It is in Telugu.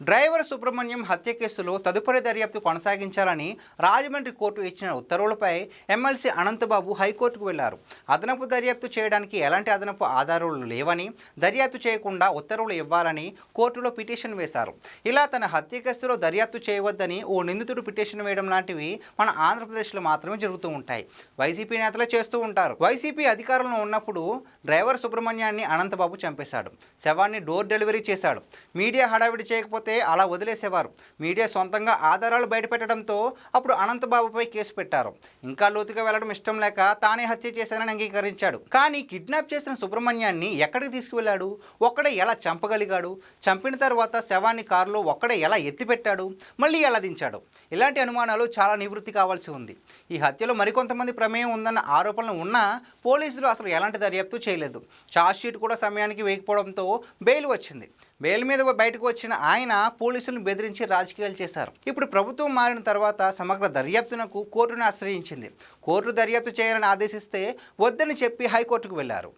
డ్రైవర్ సుబ్రహ్మణ్యం హత్య కేసులో తదుపరి దర్యాప్తు కొనసాగించాలని రాజమండ్రి కోర్టు ఇచ్చిన ఉత్తర్వులపై ఎమ్మెల్సీ అనంతబాబు హైకోర్టుకు వెళ్లారు. అదనపు దర్యాప్తు చేయడానికి ఎలాంటి అదనపు ఆధారాలు లేవని, దర్యాప్తు చేయకుండా ఉత్తర్వులు ఇవ్వాలని కోర్టులో పిటిషన్ వేశారు. ఇలా తన హత్య కేసులో దర్యాప్తు చేయవద్దని ఓ నిందితుడు పిటిషన్ వేయడం లాంటివి మన ఆంధ్రప్రదేశ్లో మాత్రమే జరుగుతూ ఉంటాయి. వైసీపీ నేతలే చేస్తూ ఉంటారు. వైసీపీ అధికారంలో ఉన్నప్పుడు డ్రైవర్ సుబ్రహ్మణ్యాన్ని అనంతబాబు చంపేశాడు. శవాన్ని డోర్ డెలివరీ చేశాడు. మీడియా హడావిడి చేయకపోతే అలా వదిలేసేవారు. మీడియా సొంతంగా ఆధారాలు బయటపెట్టడంతో అప్పుడు అనంతబాబుపై కేసు పెట్టారు. ఇంకా లోతుగా వెళ్లడం ఇష్టం లేక తానే హత్య చేశానని అంగీకరించాడు. కానీ కిడ్నాప్ చేసిన సుబ్రహ్మణ్యాన్ని ఎక్కడికి తీసుకువెళ్లాడు? ఒక్కడే ఎలా చంపగలిగాడు? చంపిన తర్వాత శవాన్ని కారులో ఒక్కడే ఎలా ఎత్తిపెట్టాడు? మళ్ళీ ఎలా దించాడు? ఇలాంటి అనుమానాలు చాలా నివృత్తి కావాల్సి ఉంది. ఈ హత్యలో మరికొంతమంది ప్రమేయం ఉందన్న ఆరోపణలు ఉన్నా పోలీసులు అసలు ఎలాంటి దర్యాప్తు చేయలేదు. ఛార్జ్షీట్ కూడా సమయానికి వేయకపోవడంతో బెయిల్ వచ్చింది. బెయిల్ మీద బయటకు వచ్చిన ఆయన పోలీసులను బెదిరించి రాజకీయాలు చేశారు. ఇప్పుడు ప్రభుత్వం మారిన తర్వాత సమగ్ర దర్యాప్తునకు కోర్టును ఆశ్రయించింది. కోర్టు దర్యాప్తు చేయాలని ఆదేశిస్తే వద్దని చెప్పి హైకోర్టుకు వెళ్లారు.